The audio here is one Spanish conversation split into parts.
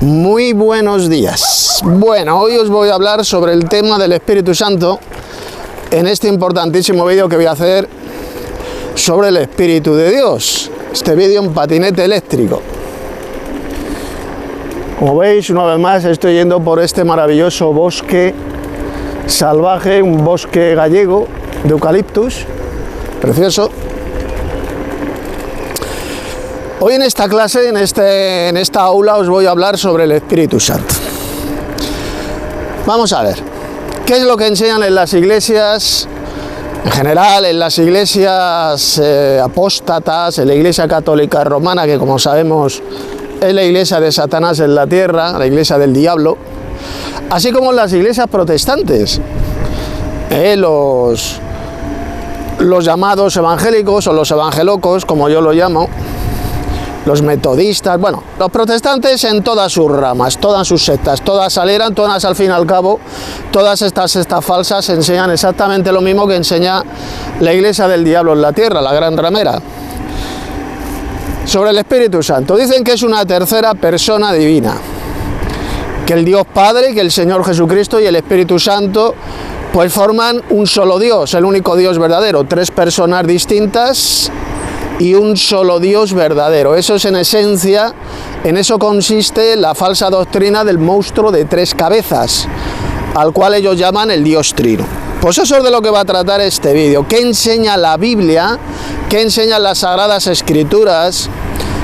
Muy buenos días. Bueno, hoy os voy a hablar sobre el tema del Espíritu Santo en este importantísimo vídeo que voy a hacer sobre el Espíritu de Dios. Este vídeo en patinete eléctrico. Como veis, una vez más estoy yendo por este maravilloso bosque salvaje, un bosque gallego de eucaliptus, precioso. Hoy en esta clase, en esta aula, os voy a hablar sobre el Espíritu Santo. Vamos a ver, ¿qué es lo que enseñan en las iglesias, en general, en las iglesias apóstatas, en la iglesia católica romana, que como sabemos es la iglesia de Satanás en la tierra, la iglesia del diablo, así como en las iglesias protestantes, los llamados evangélicos o los evangelocos, como yo lo llamo, los metodistas, bueno, los protestantes en todas sus ramas, todas sus sectas, todas salieran, todas al fin y al cabo, todas estas sectas falsas enseñan exactamente lo mismo que enseña la iglesia del diablo en la tierra, la gran ramera. Sobre el Espíritu Santo, dicen que es una tercera persona divina, que el Dios Padre, que el Señor Jesucristo y el Espíritu Santo pues forman un solo Dios, el único Dios verdadero, tres personas distintas y un solo Dios verdadero. Eso es en esencia, en eso consiste la falsa doctrina del monstruo de tres cabezas, al cual ellos llaman el Dios Trino. Pues eso es de lo que va a tratar este vídeo. ¿Qué enseña la Biblia? ¿Qué enseñan las Sagradas Escrituras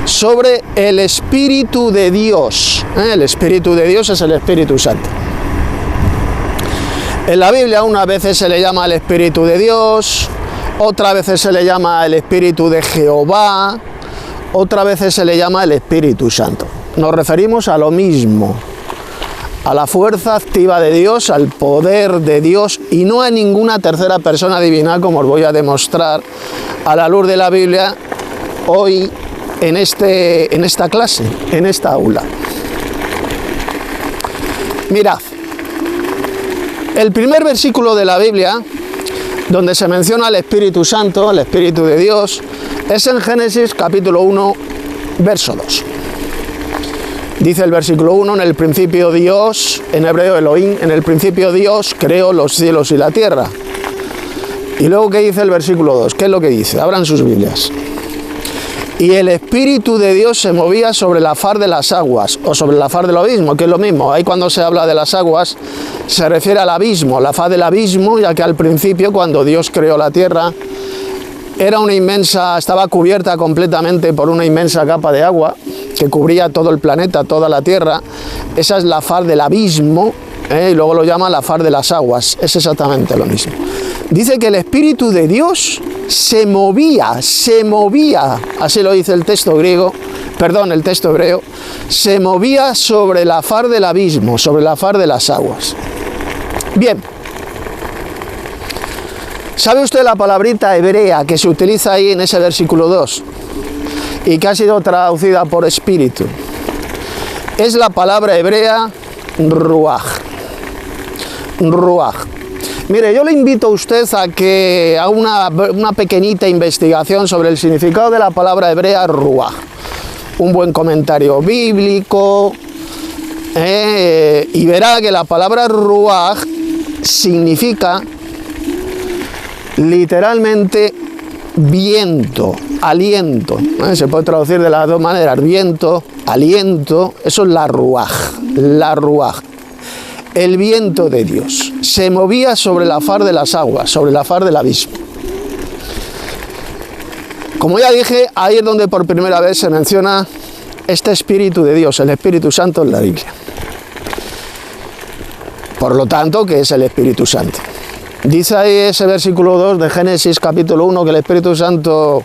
sobre el Espíritu de Dios? El Espíritu de Dios es el Espíritu Santo. En la Biblia unas veces se le llama el Espíritu de Dios, otras veces se le llama el Espíritu de Jehová, otras veces se le llama el Espíritu Santo. Nos referimos a lo mismo, a la fuerza activa de Dios, al poder de Dios y no a ninguna tercera persona divina, como os voy a demostrar a la luz de la Biblia hoy en esta clase, en esta aula. Mirad, el primer versículo de la Biblia donde se menciona el Espíritu Santo, el Espíritu de Dios, es en Génesis capítulo 1, verso 2. Dice el versículo 1, en el principio Dios, en hebreo Elohim, en el principio Dios creó los cielos y la tierra. Y luego, ¿qué dice el versículo 2? ¿Qué es lo que dice? Abran sus Biblias. Y el Espíritu de Dios se movía sobre la faz de las aguas, o sobre la faz del abismo, que es lo mismo. Ahí cuando se habla de las aguas, se refiere al abismo, la faz del abismo, ya que al principio, cuando Dios creó la tierra, estaba cubierta completamente por una inmensa capa de agua, que cubría todo el planeta, toda la tierra. Esa es la faz del abismo, y luego lo llama la faz de las aguas, es exactamente lo mismo. Dice que el Espíritu de Dios se movía, así lo dice el texto griego, el texto hebreo, se movía sobre la faz del abismo, sobre la faz de las aguas. Bien, ¿sabe usted la palabrita hebrea que se utiliza ahí en ese versículo 2 y que ha sido traducida por espíritu? Es la palabra hebrea ruaj. Mire, yo le invito a usted a que haga una pequeñita investigación sobre el significado de la palabra hebrea ruaj. Un buen comentario bíblico, y verá que la palabra ruaj significa literalmente viento, aliento. Se puede traducir de las dos maneras, viento, aliento, eso es la ruaj. El viento de Dios se movía sobre la faz de las aguas, sobre la faz del abismo. Como ya dije, ahí es donde por primera vez se menciona este Espíritu de Dios, el Espíritu Santo en la Biblia. Por lo tanto, ¿qué es el Espíritu Santo? Dice ahí ese versículo 2 de Génesis capítulo 1 que el Espíritu Santo,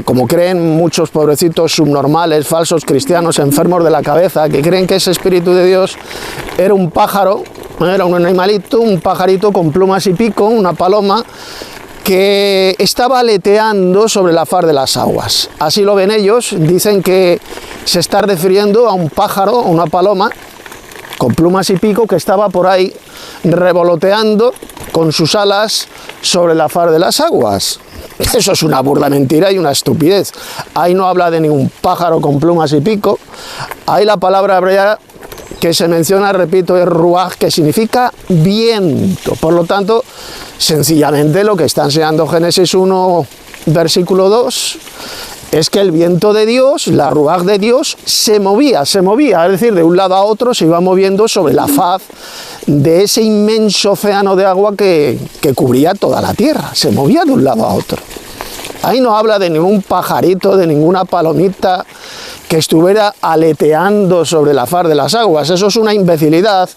como creen muchos pobrecitos subnormales, falsos cristianos, enfermos de la cabeza, que creen que ese Espíritu de Dios era un pájaro, era un animalito, un pajarito con plumas y pico, una paloma, que estaba aleteando sobre la faz de las aguas. Así lo ven ellos, dicen que se está refiriendo a un pájaro, una paloma, con plumas y pico, que estaba por ahí revoloteando con sus alas sobre la faz de las aguas. Eso es una burda mentira y una estupidez. Ahí no habla de ningún pájaro con plumas y pico, Ahí la palabra hebrea que se menciona, repito, es ruaj, que significa viento. Por lo tanto, sencillamente lo que está enseñando Génesis 1, versículo 2, es que el viento de Dios, la ruaj de Dios, se movía, es decir, de un lado a otro se iba moviendo sobre la faz de ese inmenso océano de agua que cubría toda la tierra, se movía de un lado a otro. Ahí no habla de ningún pajarito, de ninguna palomita que estuviera aleteando sobre la faz de las aguas. Eso es una imbecilidad,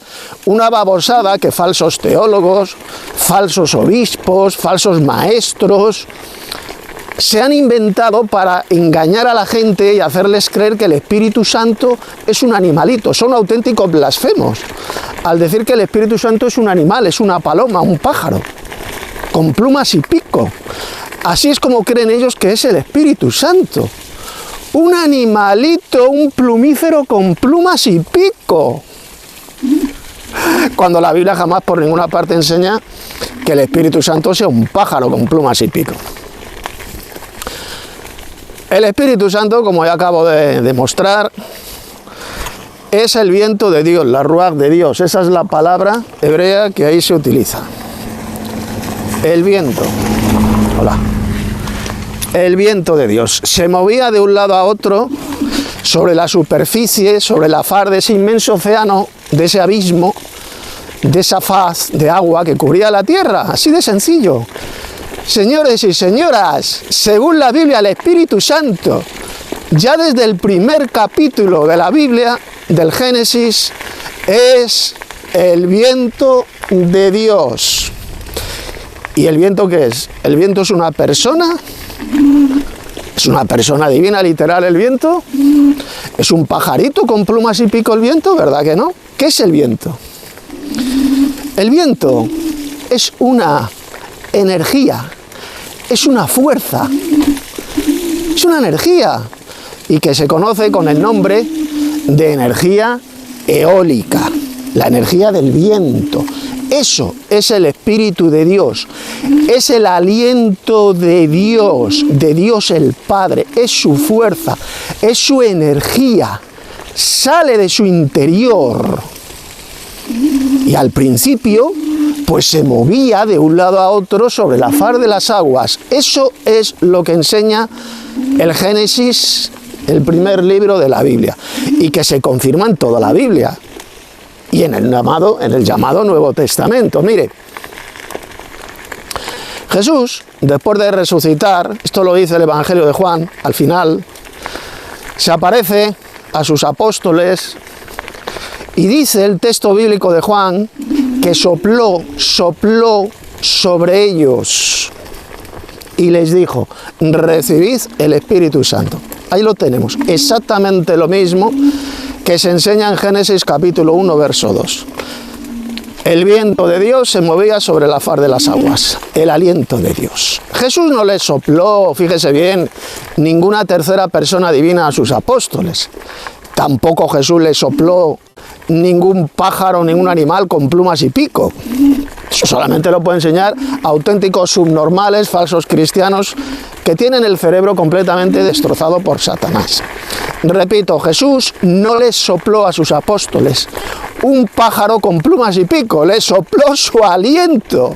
una babosada que falsos teólogos, falsos obispos, falsos maestros se han inventado para engañar a la gente y hacerles creer que el Espíritu Santo es un animalito. Son auténticos blasfemos al decir que el Espíritu Santo es un animal, es una paloma, un pájaro, con plumas y pico. Así es como creen ellos que es el Espíritu Santo. Un animalito, un plumífero con plumas y pico. Cuando la Biblia jamás por ninguna parte enseña que el Espíritu Santo sea un pájaro con plumas y pico. El Espíritu Santo, como ya acabo de demostrar, es el viento de Dios, la ruaj de Dios. Esa es la palabra hebrea que ahí se utiliza. El viento. Hola. El viento de Dios se movía de un lado a otro sobre la superficie, sobre la faz de ese inmenso océano, de ese abismo, de esa faz de agua que cubría la tierra, así de sencillo. Señores y señoras, según la Biblia, el Espíritu Santo, ya desde el primer capítulo de la Biblia, del Génesis, es el viento de Dios. ¿Y el viento qué es? ¿El viento es una persona? ¿Es una persona divina, literal, el viento? ¿Es un pajarito con plumas y pico el viento? ¿Verdad que no? ¿Qué es el viento? El viento es una energía, es una fuerza, es una energía, y que se conoce con el nombre de energía eólica, la energía del viento. Eso es el Espíritu de Dios, es el aliento de Dios el Padre, es su fuerza, es su energía, sale de su interior. Y al principio, pues se movía de un lado a otro sobre la faz de las aguas. Eso es lo que enseña el Génesis, el primer libro de la Biblia, y que se confirma en toda la Biblia y en el llamado Nuevo Testamento. Mire, Jesús, después de resucitar, esto lo dice el Evangelio de Juan, al final, se aparece a sus apóstoles y dice el texto bíblico de Juan que sopló sobre ellos y les dijo: recibid el Espíritu Santo. Ahí lo tenemos, exactamente lo mismo que se enseña en Génesis capítulo 1, verso 2. El viento de Dios se movía sobre la faz de las aguas, el aliento de Dios. Jesús no les sopló, fíjese bien, ninguna tercera persona divina a sus apóstoles. Tampoco Jesús les sopló ningún pájaro, ningún animal con plumas y pico. Eso solamente lo puede enseñar auténticos subnormales, falsos cristianos, que tienen el cerebro completamente destrozado por Satanás. Repito, Jesús no les sopló a sus apóstoles un pájaro con plumas y pico, les sopló su aliento.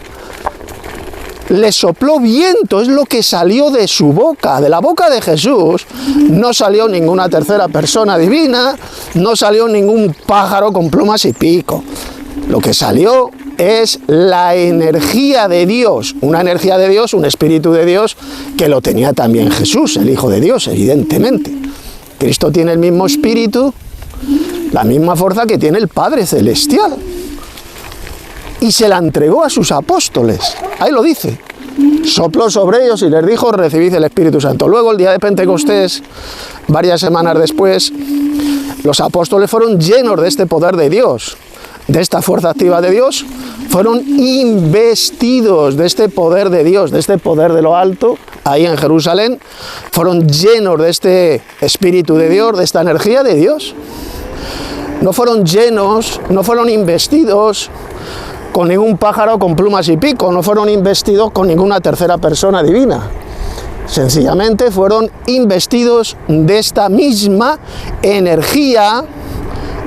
Les sopló viento, es lo que salió de su boca. De la boca de Jesús no salió ninguna tercera persona divina, no salió ningún pájaro con plumas y pico. Lo que salió es la energía de Dios, una energía de Dios, un espíritu de Dios, que lo tenía también Jesús, el Hijo de Dios, evidentemente. Cristo tiene el mismo espíritu, la misma fuerza que tiene el Padre Celestial. Y se la entregó a sus apóstoles. Ahí lo dice. Sopló sobre ellos y les dijo: recibid el Espíritu Santo. Luego, el día de Pentecostés, varias semanas después, los apóstoles fueron llenos de este poder de Dios, de esta fuerza activa de Dios. Fueron investidos de este poder de Dios, de este poder de lo alto, ahí en Jerusalén. Fueron llenos de este Espíritu de Dios, de esta energía de Dios. No fueron llenos, no fueron investidos con ningún pájaro con plumas y pico, no fueron investidos con ninguna tercera persona divina. sencillamente fueron investidos de esta misma energía,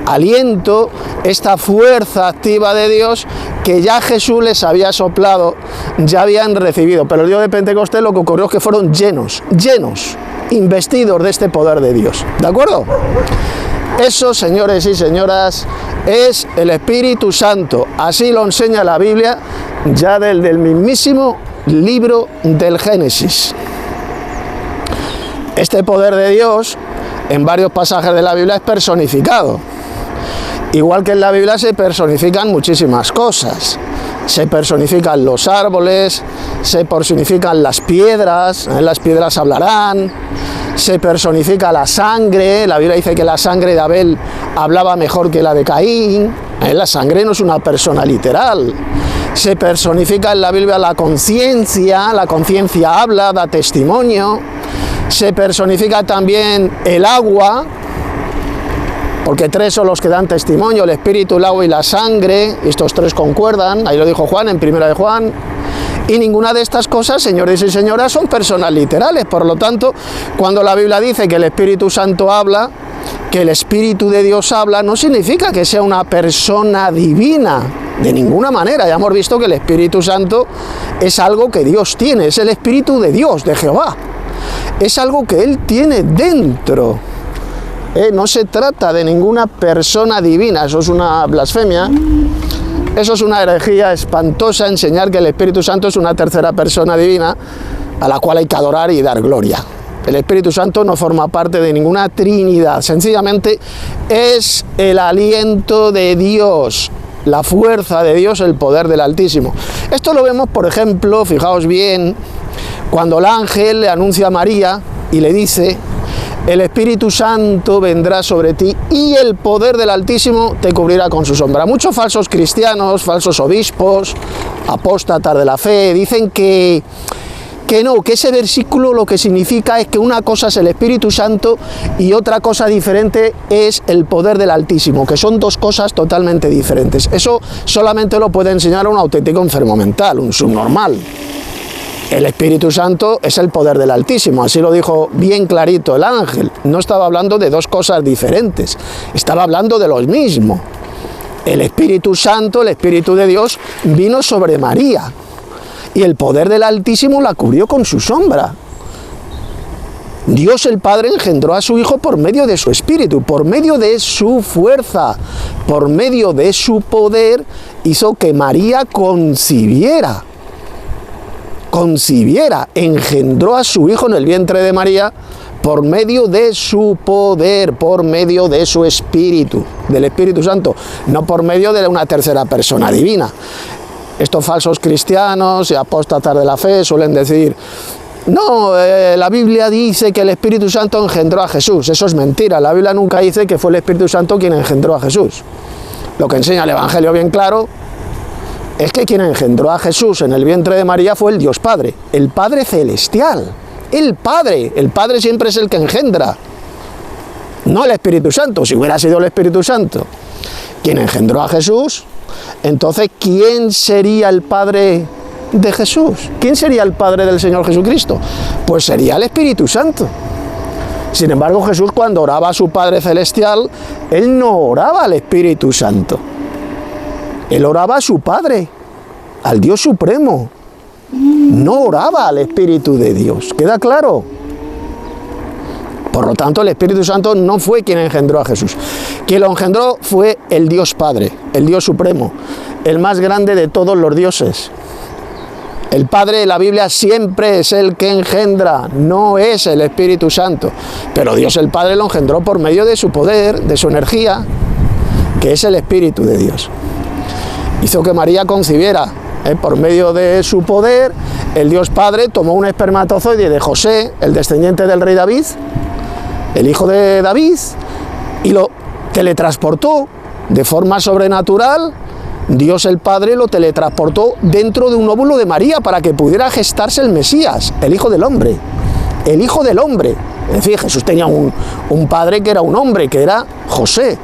aliento, esta fuerza activa de Dios que ya Jesús les había soplado, ya habían recibido. Pero el día de Pentecostés lo que ocurrió es que fueron llenos, investidos de este poder de Dios. ¿De acuerdo? Eso, señores y señoras, es el Espíritu Santo. Así lo enseña la Biblia ya del mismísimo libro del Génesis. Este poder de Dios en varios pasajes de la Biblia es personificado. Igual que en la Biblia se personifican muchísimas cosas. Se personifican los árboles, se personifican las piedras hablarán, se personifica la sangre. La Biblia dice que la sangre de Abel hablaba mejor que la de Caín. La sangre no es una persona literal. Se personifica en la Biblia la conciencia habla, da testimonio. Se personifica también el agua, porque tres son los que dan testimonio: el espíritu, el agua y la sangre. Estos tres concuerdan, ahí lo dijo Juan en Primera de Juan. Y ninguna de estas cosas, señores y señoras, son personas literales. Por lo tanto, cuando la Biblia dice que el Espíritu Santo habla, que el Espíritu de Dios habla, no significa que sea una persona divina, de ninguna manera. Ya hemos visto que el Espíritu Santo es algo que Dios tiene, es el Espíritu de Dios, de Jehová. Es algo que Él tiene dentro. No se trata de ninguna persona divina. Eso es una blasfemia. Eso es una herejía espantosa, enseñar que el Espíritu Santo es una tercera persona divina a la cual hay que adorar y dar gloria. El Espíritu Santo no forma parte de ninguna Trinidad. Sencillamente es el aliento de Dios, la fuerza de Dios, el poder del Altísimo. Esto lo vemos, por ejemplo, fijaos bien, cuando el ángel le anuncia a María y le dice: el Espíritu Santo vendrá sobre ti y el poder del Altísimo te cubrirá con su sombra. Muchos falsos cristianos, falsos obispos, apóstatas de la fe, dicen que no, que ese versículo lo que significa es que una cosa es el Espíritu Santo y otra cosa diferente es el poder del Altísimo, que son dos cosas totalmente diferentes. Eso solamente lo puede enseñar un auténtico enfermo mental, un subnormal. El Espíritu Santo es el poder del Altísimo, así lo dijo bien clarito el ángel. No estaba hablando de dos cosas diferentes, estaba hablando de lo mismo. El Espíritu Santo, el Espíritu de Dios, vino sobre María y el poder del Altísimo la cubrió con su sombra. Dios el Padre engendró a su Hijo por medio de su Espíritu, por medio de su fuerza, por medio de su poder, hizo que María concibiera, engendró a su Hijo en el vientre de María por medio de su poder, por medio de su Espíritu, del Espíritu Santo, no por medio de una tercera persona divina. Estos falsos cristianos y apóstatas de la fe suelen decir: no, la Biblia dice que el Espíritu Santo engendró a Jesús. Eso es mentira. La Biblia nunca dice que fue el Espíritu Santo quien engendró a Jesús. Lo que enseña el Evangelio bien claro es que quien engendró a Jesús en el vientre de María fue el Dios Padre, el Padre celestial. El Padre siempre es el que engendra, no el Espíritu Santo. Si hubiera sido el Espíritu Santo quien engendró a Jesús, entonces ¿quién sería el Padre de Jesús? ¿Quién sería el Padre del Señor Jesucristo? Pues sería el Espíritu Santo. Sin embargo, Jesús, cuando oraba a su Padre celestial, Él no oraba al Espíritu Santo. Él oraba a su Padre, al Dios Supremo. No oraba al Espíritu de Dios. ¿Queda claro? Por lo tanto, el Espíritu Santo no fue quien engendró a Jesús. Quien lo engendró fue el Dios Padre, el Dios Supremo, el más grande de todos los dioses. El Padre de la Biblia siempre es el que engendra, no es el Espíritu Santo. Pero Dios el Padre lo engendró por medio de su poder, de su energía, que es el Espíritu de Dios. Hizo que María concibiera, por medio de su poder. El Dios Padre tomó un espermatozoide de José, el descendiente del rey David, el hijo de David, y lo teletransportó de forma sobrenatural. Dios el Padre lo teletransportó dentro de un óvulo de María para que pudiera gestarse el Mesías, el Hijo del Hombre. El Hijo del Hombre. Es decir, Jesús tenía un padre que era un hombre, que era José.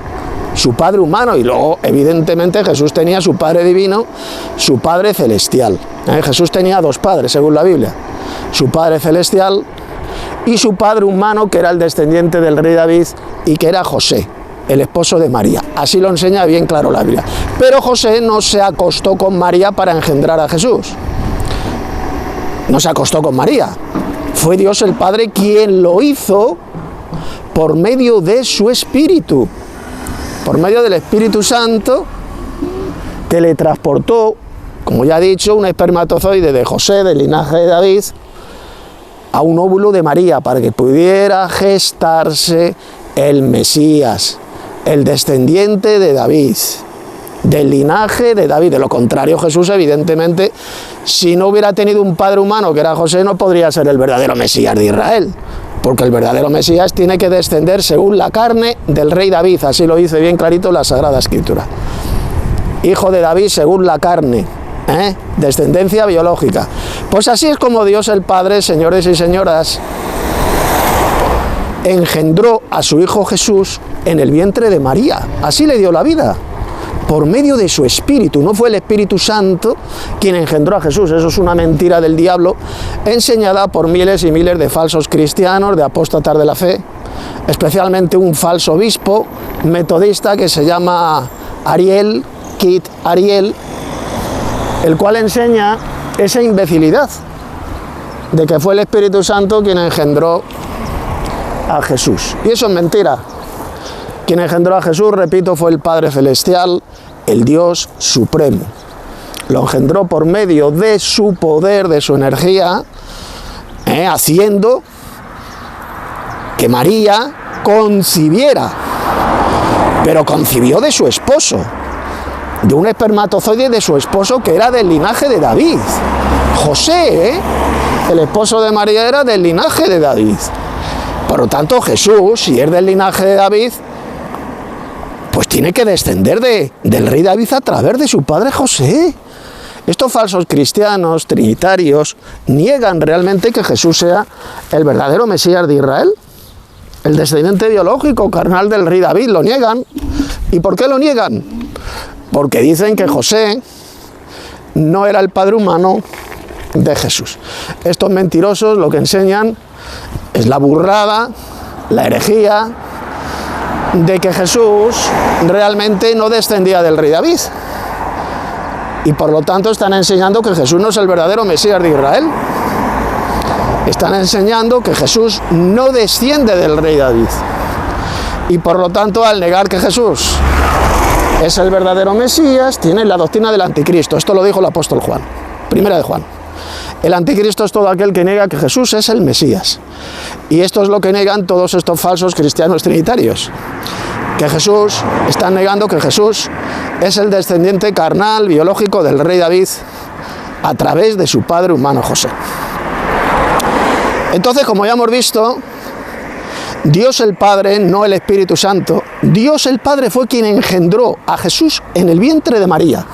su Padre humano, y luego evidentemente Jesús tenía su Padre divino, su Padre celestial. Jesús tenía dos padres según la Biblia, su Padre celestial y su Padre humano, que era el descendiente del rey David y que era José, el esposo de María. Así lo enseña bien claro la Biblia. Pero José no se acostó con María para engendrar a Jesús. No se acostó con María. Fue Dios el Padre quien lo hizo por medio de su Espíritu. Por medio del Espíritu Santo, que le transportó, como ya he dicho, un espermatozoide de José, del linaje de David, a un óvulo de María, para que pudiera gestarse el Mesías, el descendiente de David, del linaje de David. De lo contrario, Jesús, evidentemente, si no hubiera tenido un padre humano que era José, no podría ser el verdadero Mesías de Israel, porque el verdadero Mesías tiene que descender según la carne del rey David. Así lo dice bien clarito la Sagrada Escritura. Hijo de David según la carne, descendencia biológica. Pues así es como Dios el Padre, señores y señoras, engendró a su Hijo Jesús en el vientre de María. Así le dio la vida, por medio de su Espíritu. No fue el Espíritu Santo quien engendró a Jesús. Eso es una mentira del diablo, enseñada por miles y miles de falsos cristianos, de apóstatas de la fe, especialmente un falso obispo metodista que se llama Kit Ariel, el cual enseña esa imbecilidad de que fue el Espíritu Santo quien engendró a Jesús. Y eso es mentira. Quien engendró a Jesús, repito, fue el Padre Celestial, el Dios Supremo. Lo engendró por medio de su poder, de su energía, haciendo que María concibiera, pero concibió de su esposo, de un espermatozoide de su esposo que era del linaje de David. José, el esposo de María, era del linaje de David. Por lo tanto, Jesús, si es del linaje de David, pues tiene que descender del rey David a través de su padre José. Estos falsos cristianos trinitarios niegan realmente que Jesús sea el verdadero Mesías de Israel, el descendiente biológico, carnal del rey David. Lo niegan. ¿Y por qué lo niegan? Porque dicen que José no era el padre humano de Jesús. Estos mentirosos lo que enseñan es la burrada, la herejía de que Jesús realmente no descendía del rey David. Y por lo tanto están enseñando que Jesús no es el verdadero Mesías de Israel. Están enseñando que Jesús no desciende del rey David. Y por lo tanto, al negar que Jesús es el verdadero Mesías, tienen la doctrina del anticristo. Esto lo dijo el apóstol Juan, primera de Juan. El anticristo es todo aquel que niega que Jesús es el Mesías. Y esto es lo que negan todos estos falsos cristianos trinitarios. Que Jesús, están negando que Jesús es el descendiente carnal, biológico del rey David a través de su padre humano José. Entonces, como ya hemos visto, Dios el Padre, no el Espíritu Santo, Dios el Padre fue quien engendró a Jesús en el vientre de María.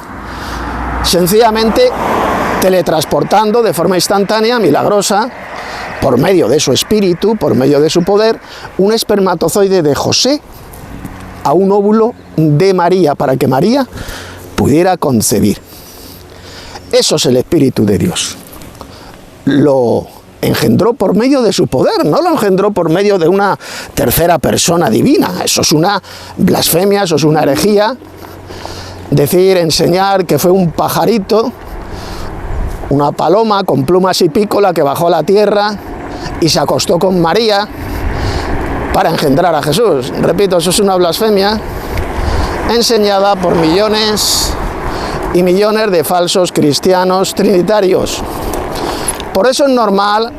Sencillamente teletransportando de forma instantánea, milagrosa, por medio de su espíritu, por medio de su poder, un espermatozoide de José a un óvulo de María, para que María pudiera concebir. Eso es el Espíritu de Dios. Lo engendró por medio de su poder, no lo engendró por medio de una tercera persona divina. Eso es una blasfemia, eso es una herejía. Decir, enseñar que fue un pajarito, una paloma con plumas y pico la que bajó a la tierra y se acostó con María para engendrar a Jesús. Repito, eso es una blasfemia enseñada por millones y millones de falsos cristianos trinitarios. Por eso es normal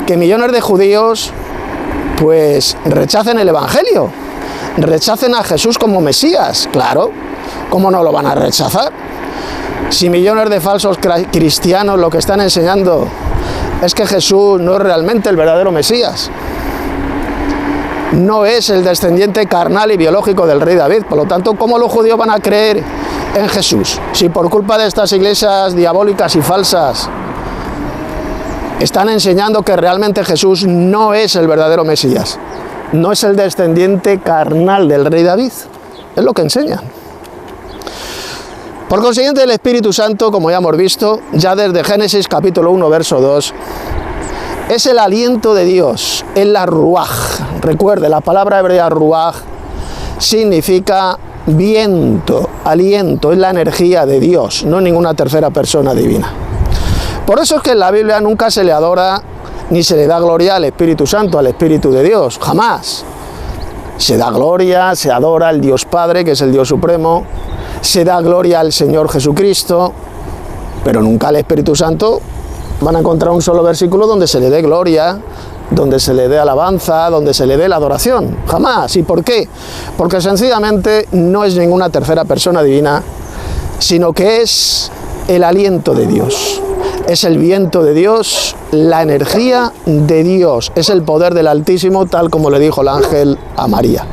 que millones de judíos pues rechacen el Evangelio, rechacen a Jesús como Mesías. Claro, ¿cómo no lo van a rechazar? Si millones de falsos cristianos lo que están enseñando es que Jesús no es realmente el verdadero Mesías, no es el descendiente carnal y biológico del rey David. Por lo tanto, ¿cómo los judíos van a creer en Jesús? Si por culpa de estas iglesias diabólicas y falsas están enseñando que realmente Jesús no es el verdadero Mesías, no es el descendiente carnal del rey David. es lo que enseñan. Por consiguiente, el Espíritu Santo, como ya hemos visto, ya desde Génesis capítulo 1, verso 2, es el aliento de Dios, es la ruaj. Recuerde, la palabra hebrea ruaj significa viento, aliento, es la energía de Dios, no ninguna tercera persona divina. Por eso es que en la Biblia nunca se le adora ni se le da gloria al Espíritu Santo, al Espíritu de Dios, jamás. Se da gloria, se adora al Dios Padre, que es el Dios Supremo, se da gloria al Señor Jesucristo, pero nunca al Espíritu Santo. Van a encontrar un solo versículo donde se le dé gloria, donde se le dé alabanza, donde se le dé la adoración, jamás. ¿Y por qué? Porque sencillamente no es ninguna tercera persona divina, sino que es el aliento de Dios. Es el viento de Dios, la energía de Dios, es el poder del Altísimo, tal como le dijo el ángel a María.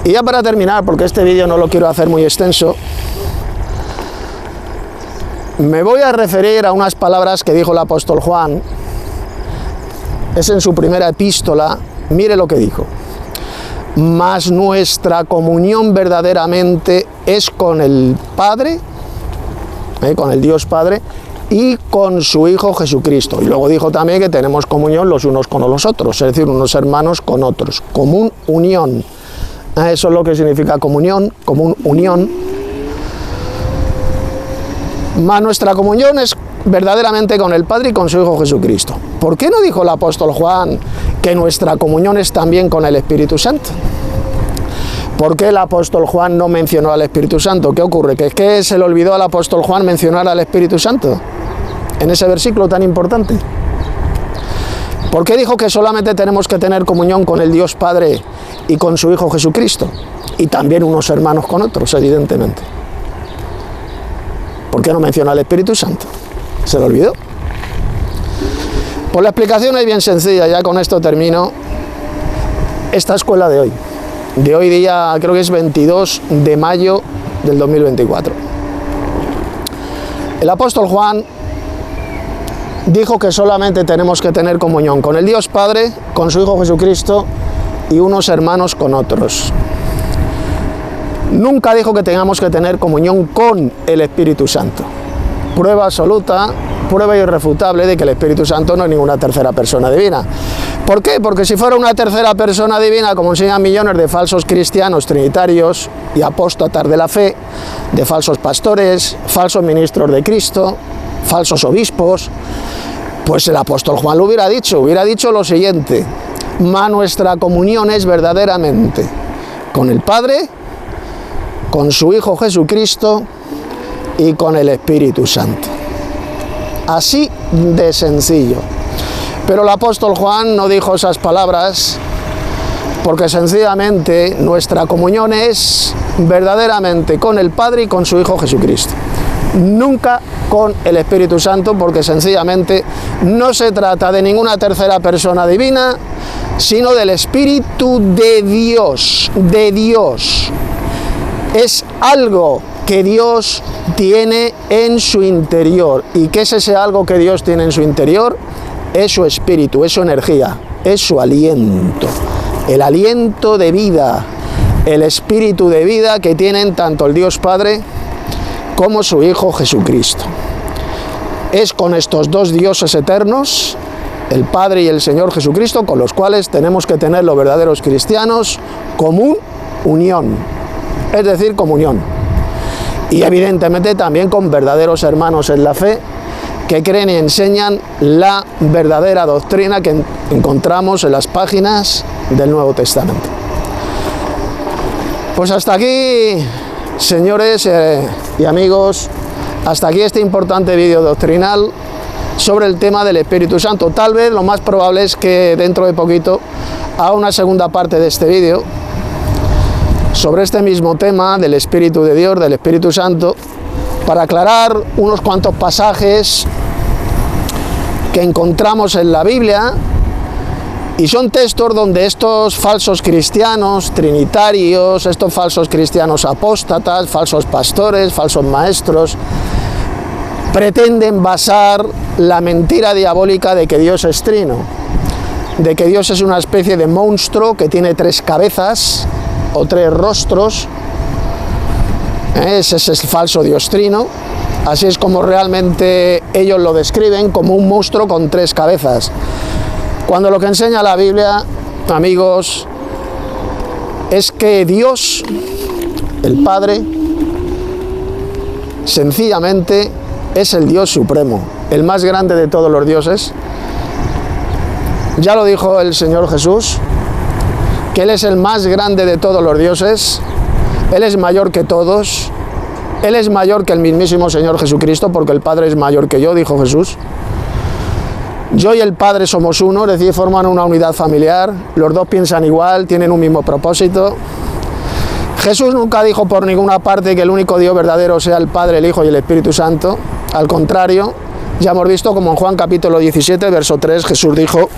Y ya para terminar, porque este vídeo no lo quiero hacer muy extenso, me voy a referir a unas palabras que dijo el apóstol Juan. Es en su primera epístola, mire lo que dijo. Mas nuestra comunión verdaderamente es con el Padre, con el Dios Padre, y con su Hijo Jesucristo. Y luego dijo también que tenemos comunión los unos con los otros, es decir, unos hermanos con otros. Común unión. Eso es lo que significa comunión, común unión. Mas nuestra comunión es verdaderamente con el Padre y con su Hijo Jesucristo. ¿Por qué no dijo el apóstol Juan que nuestra comunión es también con el Espíritu Santo? ¿Por qué el apóstol Juan no mencionó al Espíritu Santo? ¿Qué ocurre? ¿Que es que se le olvidó al apóstol Juan mencionar al Espíritu Santo en ese versículo tan importante? ¿Por qué dijo que solamente tenemos que tener comunión con el Dios Padre y con su Hijo Jesucristo? Y también unos hermanos con otros, evidentemente. ¿Por qué no menciona al Espíritu Santo? ¿Se le olvidó? Pues la explicación es bien sencilla, ya con esto termino. Esta escuela de hoy día, creo que es 22 de mayo del 2024. El apóstol Juan dijo que solamente tenemos que tener comunión con el Dios Padre, con su Hijo Jesucristo y unos hermanos con otros. Nunca dijo que tengamos que tener comunión con el Espíritu Santo. Prueba absoluta, prueba irrefutable de que el Espíritu Santo no es ninguna tercera persona divina. ¿Por qué? Porque si fuera una tercera persona divina, como enseñan millones de falsos cristianos trinitarios y apóstatas de la fe, de falsos pastores, falsos ministros de Cristo, falsos obispos, pues el apóstol Juan lo hubiera dicho lo siguiente: mas nuestra comunión es verdaderamente con el Padre, con su Hijo Jesucristo y con el Espíritu Santo. Así de sencillo. Pero el apóstol Juan no dijo esas palabras porque sencillamente nuestra comunión es verdaderamente con el Padre y con su Hijo Jesucristo. Nunca con el Espíritu Santo, porque sencillamente no se trata de ninguna tercera persona divina, sino del Espíritu de Dios, Es algo que Dios tiene en su interior. ¿Y qué es ese algo que Dios tiene en su interior? Es su espíritu, es su energía, es su aliento. El aliento de vida, el espíritu de vida que tienen tanto el Dios Padre como su Hijo Jesucristo. Es con estos dos dioses eternos, el Padre y el Señor Jesucristo, con los cuales tenemos que tener los verdaderos cristianos común unión, es decir, comunión. Y evidentemente también con verdaderos hermanos en la fe que creen y enseñan la verdadera doctrina que encontramos en las páginas del Nuevo Testamento. Pues hasta aquí, señores y amigos, hasta aquí este importante vídeo doctrinal sobre el tema del Espíritu Santo. Tal vez lo más probable es que dentro de poquito haga una segunda parte de este vídeo sobre este mismo tema del Espíritu de Dios, del Espíritu Santo, para aclarar unos cuantos pasajes que encontramos en la Biblia, y son textos donde estos falsos cristianos trinitarios, estos falsos cristianos apóstatas, falsos pastores, falsos maestros, pretenden basar la mentira diabólica de que Dios es trino, de que Dios es una especie de monstruo que tiene tres cabezas o 3 rostros. Ese es el falso Dios trino. Así es como realmente ellos lo describen, como un monstruo con 3 cabezas. Cuando lo que enseña la Biblia, amigos, es que Dios, el Padre, sencillamente es el Dios supremo, el más grande de todos los dioses. Ya lo dijo el Señor Jesús, que Él es el más grande de todos los dioses. Él es mayor que todos. Él es mayor que el mismísimo Señor Jesucristo, porque el Padre es mayor que yo, dijo Jesús. Yo y el Padre somos uno, es decir, forman una unidad familiar. Los dos piensan igual, tienen un mismo propósito. Jesús nunca dijo por ninguna parte que el único Dios verdadero sea el Padre, el Hijo y el Espíritu Santo. Al contrario, ya hemos visto como en Juan capítulo 17, verso 3, Jesús dijo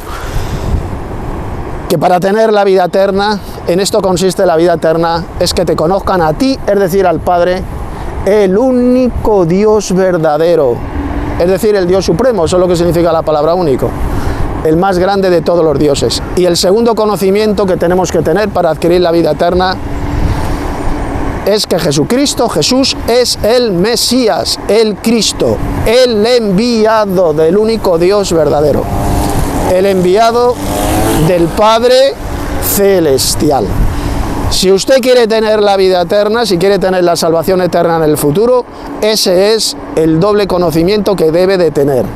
que para tener la vida eterna, en esto consiste la vida eterna, es que te conozcan a ti, es decir, al Padre, el único Dios verdadero, es decir, el Dios supremo, eso es lo que significa la palabra único, el más grande de todos los dioses. Y el segundo conocimiento que tenemos que tener para adquirir la vida eterna es que Jesucristo, Jesús, es el Mesías, el Cristo, el enviado del único Dios verdadero, el enviado del Padre celestial. Si usted quiere tener la vida eterna, si quiere tener la salvación eterna en el futuro, ese es el doble conocimiento que debe de tener.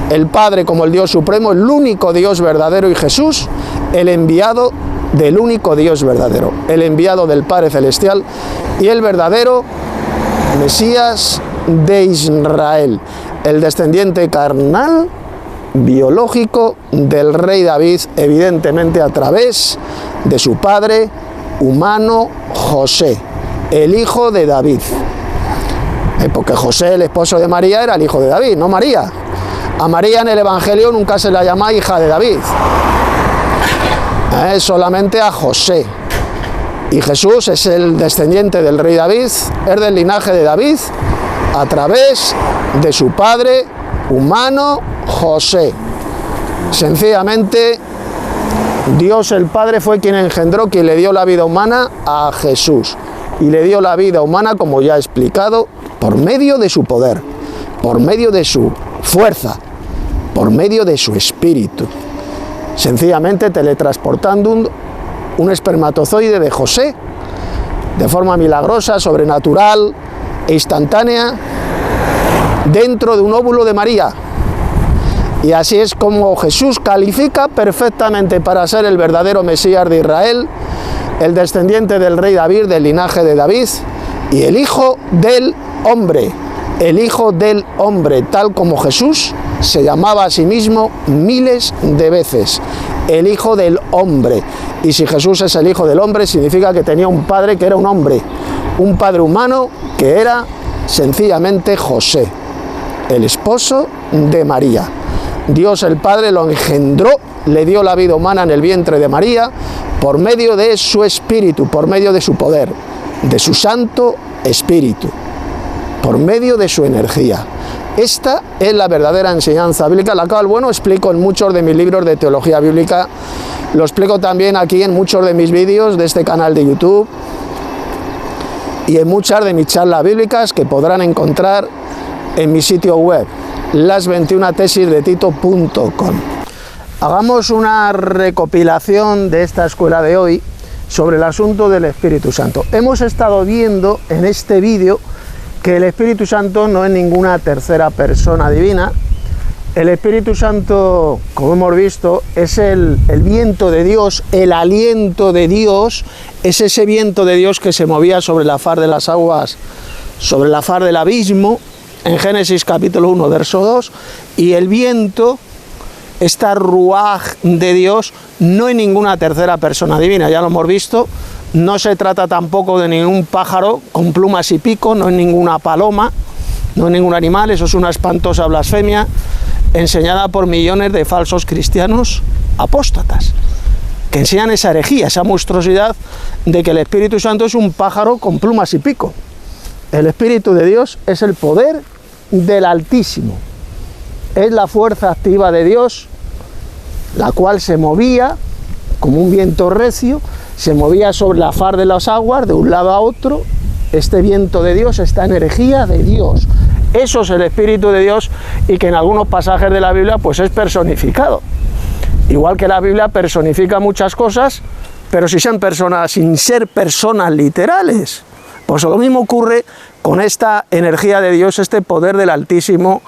El Padre como el Dios supremo, el único Dios verdadero, y Jesús, el enviado del único Dios verdadero, el enviado del Padre celestial y el verdadero Mesías de Israel, el descendiente carnal, biológico del rey David, evidentemente a través de su padre humano José, el hijo de David, porque José, el esposo de María, era el hijo de David, no María. A María en el Evangelio nunca se la llama hija de David, solamente a José. Y Jesús es el descendiente del rey David, es del linaje de David a través de su padre humano José. Sencillamente Dios el Padre fue quien engendró, quien le dio la vida humana a Jesús, y le dio la vida humana, como ya he explicado, por medio de su poder, por medio de su fuerza, por medio de su espíritu, sencillamente teletransportando un espermatozoide de José de forma milagrosa, sobrenatural e instantánea dentro de un óvulo de María. Y así es como Jesús califica perfectamente para ser el verdadero Mesías de Israel, el descendiente del rey David, del linaje de David, y el Hijo del Hombre, el Hijo del Hombre, tal como Jesús se llamaba a sí mismo miles de veces, el Hijo del Hombre. Y si Jesús es el Hijo del Hombre, significa que tenía un padre que era un hombre, un padre humano que era sencillamente José, el esposo de María. Dios el Padre lo engendró, le dio la vida humana en el vientre de María por medio de su espíritu, por medio de su poder, de su Santo Espíritu, por medio de su energía. Esta es la verdadera enseñanza bíblica, la cual, bueno, explico en muchos de mis libros de teología bíblica, lo explico también aquí en muchos de mis vídeos de este canal de YouTube y en muchas de mis charlas bíblicas que podrán encontrar en mi sitio web, las21tesisdetito.com. Hagamos una recopilación de esta escuela de hoy sobre el asunto del Espíritu Santo. Hemos estado viendo en este vídeo que el Espíritu Santo no es ninguna tercera persona divina. El Espíritu Santo, como hemos visto, es el viento de Dios, el aliento de Dios, es ese viento de Dios que se movía sobre la faz de las aguas, sobre la faz del abismo, en Génesis capítulo 1, verso 2, y el viento, esta ruaj de Dios, no es ninguna tercera persona divina, ya lo hemos visto. No se trata tampoco de ningún pájaro con plumas y pico, no es ninguna paloma, no es ningún animal, eso es una espantosa blasfemia enseñada por millones de falsos cristianos apóstatas, que enseñan esa herejía, esa monstruosidad de que el Espíritu Santo es un pájaro con plumas y pico. El Espíritu de Dios es el poder del Altísimo, es la fuerza activa de Dios, la cual se movía como un viento recio, se movía sobre la faz de las aguas de un lado a otro. Este viento de Dios, esta energía de Dios. Eso es el Espíritu de Dios, y que en algunos pasajes de la Biblia pues es personificado. Igual que la Biblia personifica muchas cosas, pero sin ser personas literales. Pues lo mismo ocurre con esta energía de Dios, este poder del Altísimo,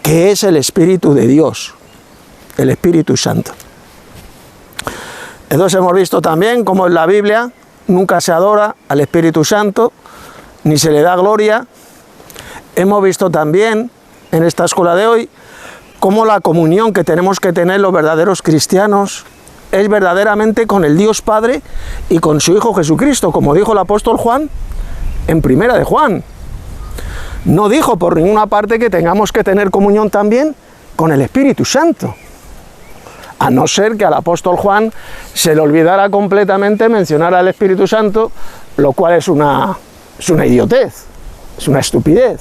que es el Espíritu de Dios, el Espíritu Santo. Entonces hemos visto también cómo en la Biblia nunca se adora al Espíritu Santo, ni se le da gloria. Hemos visto también en esta escuela de hoy cómo la comunión que tenemos que tener los verdaderos cristianos es verdaderamente con el Dios Padre y con su Hijo Jesucristo, como dijo el apóstol Juan en Primera de Juan. No dijo por ninguna parte que tengamos que tener comunión también con el Espíritu Santo, a no ser que al apóstol Juan se le olvidara completamente mencionar al Espíritu Santo, lo cual es una idiotez, es una estupidez.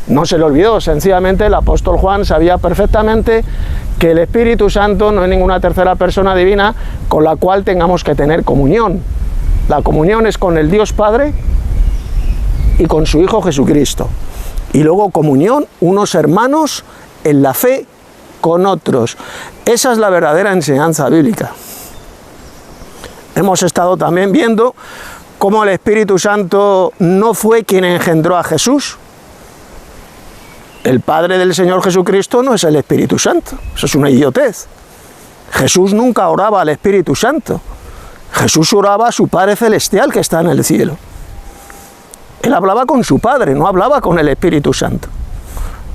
No se le olvidó, sencillamente el apóstol Juan sabía perfectamente que el Espíritu Santo no es ninguna tercera persona divina con la cual tengamos que tener comunión. La comunión es con el Dios Padre y con su Hijo Jesucristo. Y luego comunión, unos hermanos en la fe con otros. Esa es la verdadera enseñanza bíblica. Hemos estado también viendo cómo el Espíritu Santo no fue quien engendró a Jesús. El Padre del Señor Jesucristo no es el Espíritu Santo. Eso es una idiotez. Jesús nunca oraba al Espíritu Santo. Jesús oraba a su Padre Celestial que está en el cielo. Él hablaba con su Padre, no hablaba con el Espíritu Santo.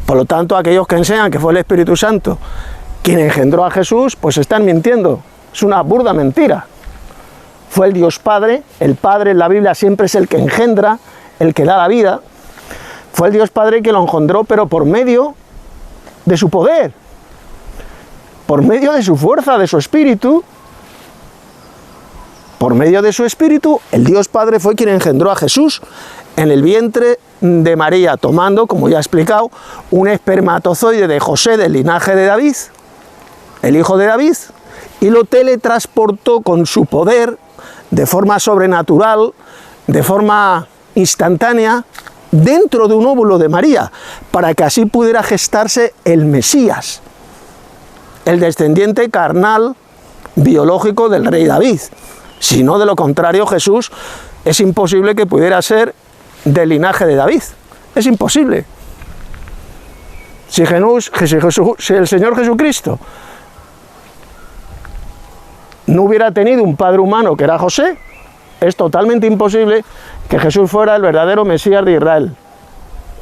Por lo tanto, aquellos que enseñan que fue el Espíritu Santo quien engendró a Jesús, pues están mintiendo. Es una burda mentira. Fue el Dios Padre. El Padre en la Biblia siempre es el que engendra, el que da la vida. Fue el Dios Padre que lo engendró, pero por medio de su poder, por medio de su fuerza, de su espíritu. Por medio de su espíritu, el Dios Padre fue quien engendró a Jesús en el vientre de María, tomando, como ya he explicado, un espermatozoide de José del linaje de David, el hijo de David, y lo teletransportó con su poder, de forma sobrenatural, de forma instantánea, dentro de un óvulo de María, para que así pudiera gestarse el Mesías, el descendiente carnal, biológico del rey David. Si no, de lo contrario, Jesús es imposible que pudiera ser del linaje de David. Es imposible. Si el Señor Jesucristo no hubiera tenido un padre humano que era José, es totalmente imposible que Jesús fuera el verdadero Mesías de Israel,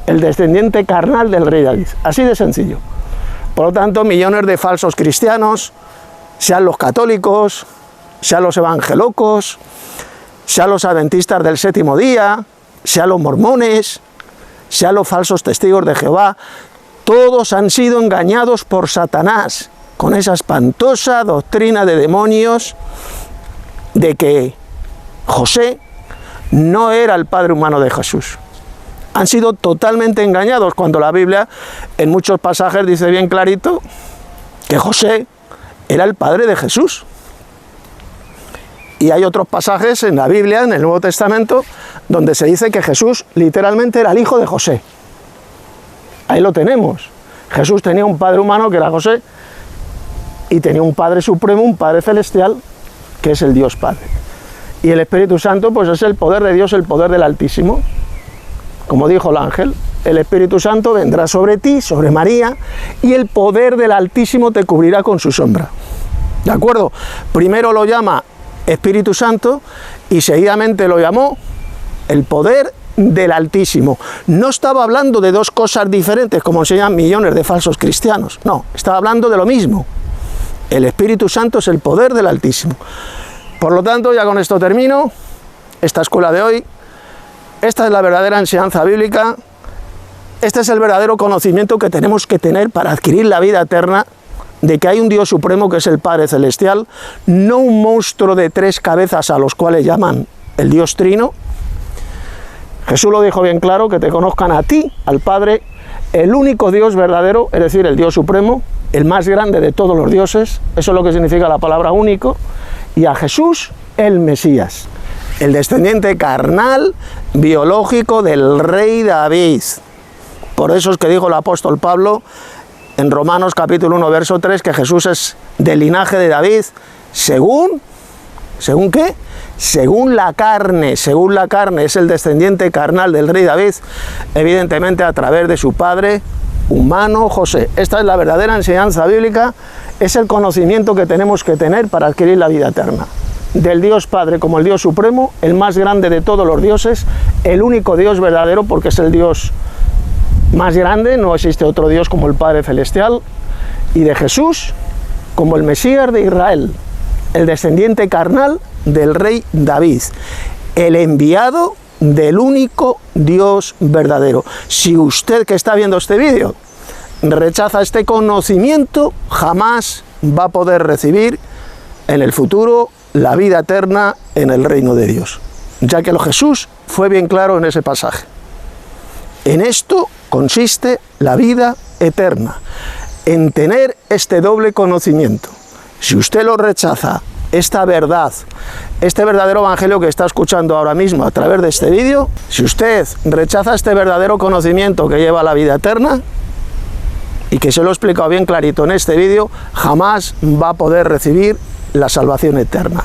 el descendiente carnal del rey David. Así de sencillo. Por lo tanto, millones de falsos cristianos, sean los católicos, sean los evangelocos, sean los adventistas del séptimo día, sean los mormones, sean los falsos testigos de Jehová, todos han sido engañados por Satanás con esa espantosa doctrina de demonios de que José no era el padre humano de Jesús. Han sido totalmente engañados cuando la Biblia en muchos pasajes dice bien clarito que José era el padre de Jesús. Y hay otros pasajes en la Biblia, en el Nuevo Testamento, donde se dice que Jesús literalmente era el hijo de José. Ahí lo tenemos. Jesús tenía un padre humano que era José y tenía un Padre Supremo, un Padre Celestial, que es el Dios Padre. Y el Espíritu Santo pues es el poder de Dios, el poder del Altísimo. Como dijo el ángel, el Espíritu Santo vendrá sobre ti, sobre María, y el poder del Altísimo te cubrirá con su sombra. ¿De acuerdo? Primero lo llama Espíritu Santo y seguidamente lo llamó el poder del Altísimo. No estaba hablando de dos cosas diferentes como enseñan millones de falsos cristianos. No, estaba hablando de lo mismo. El Espíritu Santo es el poder del Altísimo. Por lo tanto, ya con esto termino esta escuela de hoy. Esta es la verdadera enseñanza bíblica. Este es el verdadero conocimiento que tenemos que tener para adquirir la vida eterna, de que hay un Dios supremo que es el Padre Celestial, no un monstruo de tres cabezas a los cuales llaman el Dios Trino. Jesús lo dijo bien claro, que te conozcan a ti, al Padre, el único Dios verdadero, es decir, el Dios supremo, el más grande de todos los dioses, eso es lo que significa la palabra único, y a Jesús, el Mesías, el descendiente carnal, biológico del rey David. Por eso es que dijo el apóstol Pablo en Romanos capítulo 1, verso 3, que Jesús es del linaje de David, ¿según qué? Según la carne, es el descendiente carnal del rey David, evidentemente a través de su padre humano José. Esta es la verdadera enseñanza bíblica, es el conocimiento que tenemos que tener para adquirir la vida eterna. Del Dios Padre como el Dios Supremo, el más grande de todos los dioses, el único Dios verdadero porque es el Dios más grande, no existe otro Dios como el Padre Celestial, y de Jesús como el Mesías de Israel, el descendiente carnal del rey David, el enviado del único Dios verdadero. Si usted que está viendo este vídeo rechaza este conocimiento, jamás va a poder recibir en el futuro la vida eterna en el reino de Dios, ya que Jesús fue bien claro en ese pasaje. En esto consiste la vida eterna, en tener este doble conocimiento. Si usted lo rechaza, esta verdad, este verdadero evangelio que está escuchando ahora mismo a través de este vídeo, si usted rechaza este verdadero conocimiento que lleva a la vida eterna, y que se lo he explicado bien clarito en este vídeo, jamás va a poder recibir la salvación eterna,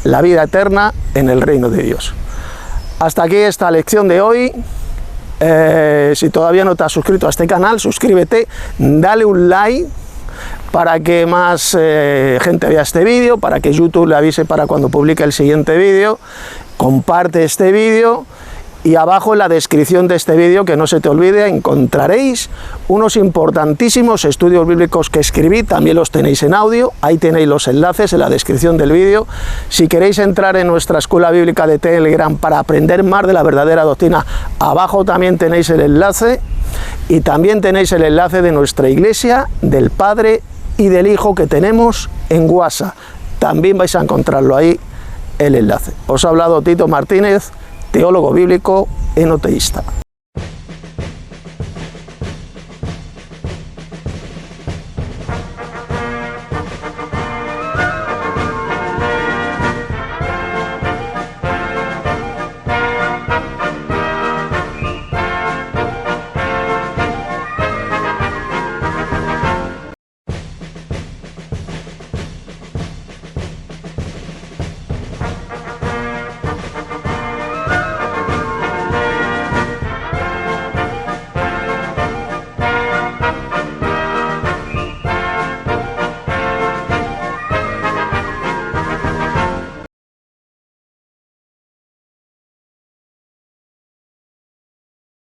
la vida eterna en el reino de Dios. Hasta aquí esta lección de hoy. Si todavía no te has suscrito a este canal, suscríbete, dale un like para que más gente vea este vídeo, para que YouTube le avise para cuando publique el siguiente vídeo. Comparte este vídeo y abajo en la descripción de este vídeo, que no se te olvide, encontraréis unos importantísimos estudios bíblicos que escribí, también los tenéis en audio, ahí tenéis los enlaces en la descripción del vídeo. Si queréis entrar en nuestra escuela bíblica de Telegram para aprender más de la verdadera doctrina, abajo también tenéis el enlace, y también tenéis el enlace de nuestra iglesia, del Padre y del Hijo que tenemos en WhatsApp, también vais a encontrarlo ahí el enlace. Os ha hablado Tito Martínez, teólogo bíblico enoteísta.